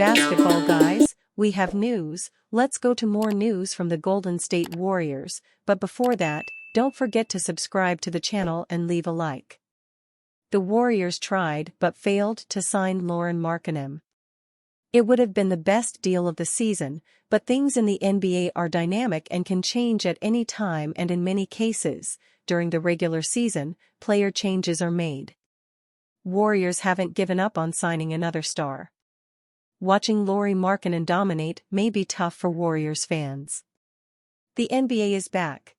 basketball guys, we have news. Let's go to more news from the Golden State Warriors, but before that, don't forget to subscribe to the channel and leave a like. The Warriors tried but failed to sign Lauri Markkanen. It would have been the best deal of the season, but things in the NBA are dynamic and can change at any time, and in many cases, during the regular season, player changes are made. Warriors haven't given up on signing another star. Watching Lauri Markkanen dominate may be tough for Warriors fans. The NBA is back.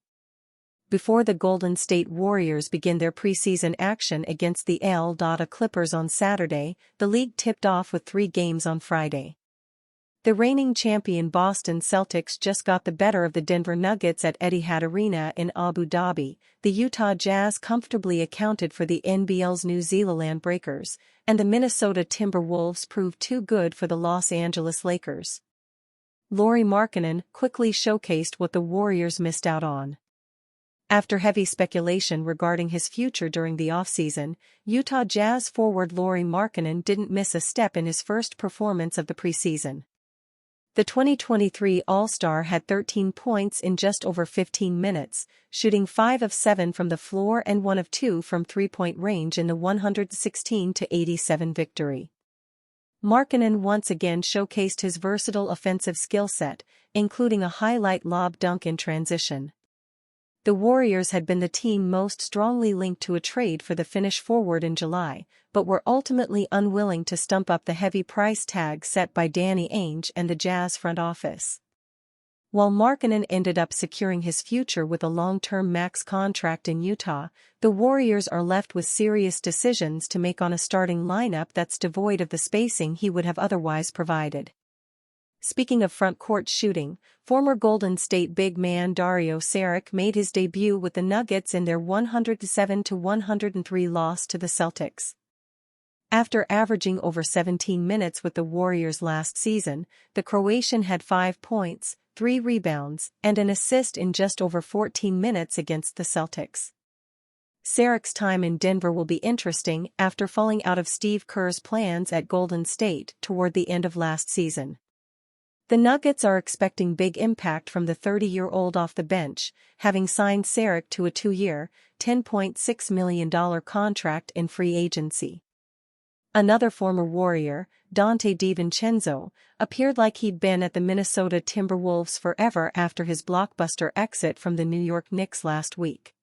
Before the Golden State Warriors begin their preseason action against the LA Clippers on Saturday, the league tipped off with 3 games on Friday. The reigning champion Boston Celtics just got the better of the Denver Nuggets at Etihad Arena in Abu Dhabi. The Utah Jazz comfortably accounted for the NBL's New Zealand Breakers, and the Minnesota Timberwolves proved too good for the Los Angeles Lakers. Lauri Markkanen quickly showcased what the Warriors missed out on. After heavy speculation regarding his future during the offseason, Utah Jazz forward Lauri Markkanen didn't miss a step in his first performance of the preseason. The 2023 All-Star had 13 points in just over 15 minutes, shooting 5 of 7 from the floor and 1 of 2 from three-point range in the 116-87 victory. Markkanen once again showcased his versatile offensive skill set, including a highlight lob dunk in transition. The Warriors had been the team most strongly linked to a trade for the Finnish forward in July, but were ultimately unwilling to stump up the heavy price tag set by Danny Ainge and the Jazz front office. While Markkanen ended up securing his future with a long-term max contract in Utah, the Warriors are left with serious decisions to make on a starting lineup that's devoid of the spacing he would have otherwise provided. Speaking of front-court shooting, former Golden State big man Dario Saric made his debut with the Nuggets in their 107-103 loss to the Celtics. After averaging over 17 minutes with the Warriors last season, the Croatian had 5 points, 3 rebounds, and an assist in just over 14 minutes against the Celtics. Saric's time in Denver will be interesting after falling out of Steve Kerr's plans at Golden State toward the end of last season. The Nuggets are expecting big impact from the 30-year-old off the bench, having signed Saric to a 2-year, $10.6 million contract in free agency. Another former Warrior, Donte DiVincenzo, appeared like he'd been at the Minnesota Timberwolves forever after his blockbuster exit from the New York Knicks last week.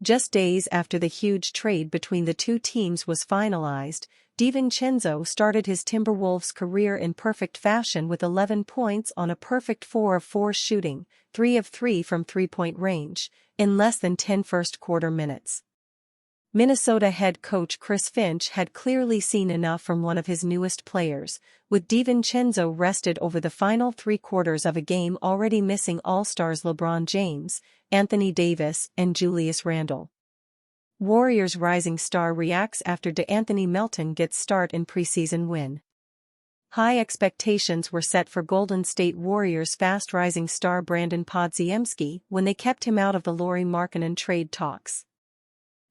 Just days after the huge trade between the two teams was finalized, DiVincenzo started his Timberwolves career in perfect fashion with 11 points on a perfect 4 of 4 shooting, 3 of 3 from three-point range, in less than 10 first-quarter minutes. Minnesota head coach Chris Finch had clearly seen enough from one of his newest players, with DiVincenzo rested over the final 3 quarters of a game already missing All-Stars LeBron James, Anthony Davis, and Julius Randle. Warriors rising star reacts after DeAnthony Melton gets start in preseason win. High expectations were set for Golden State Warriors fast rising star Brandon Podziemski when they kept him out of the Lauri Markkanen trade talks.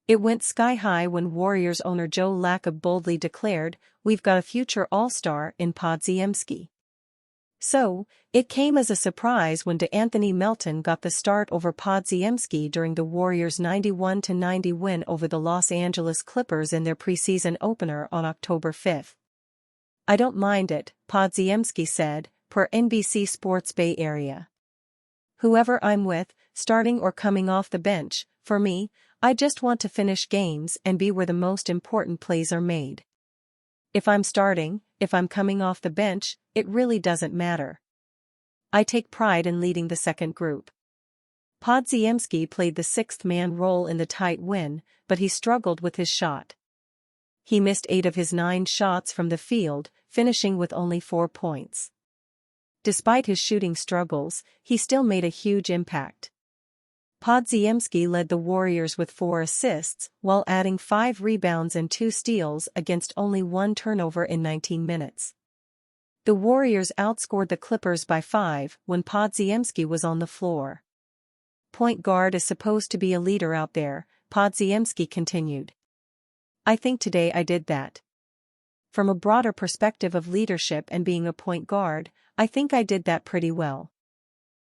It went sky-high when Warriors owner Joe Lacob boldly declared, "We've got a future all-star in Podziemski." So, it came as a surprise when DeAnthony Melton got the start over Podziemski during the Warriors' 91-90 win over the Los Angeles Clippers in their preseason opener on October 5. "I don't mind it," Podziemski said, per NBC Sports Bay Area. "Whoever I'm with, starting or coming off the bench, for me, I just want to finish games and be where the most important plays are made. If I'm starting, if I'm coming off the bench, it really doesn't matter. I take pride in leading the second group." Podziemski played the 6th-man role in the tight win, but he struggled with his shot. He missed 8 of his 9 shots from the field, finishing with only 4 points. Despite his shooting struggles, he still made a huge impact. Podziemski led the Warriors with 4 assists, while adding 5 rebounds and 2 steals against only 1 turnover in 19 minutes. The Warriors outscored the Clippers by 5 when Podziemski was on the floor. "Point guard is supposed to be a leader out there," Podziemski continued. "I think today I did that. from a broader perspective of leadership and being a point guard, I think I did that pretty well.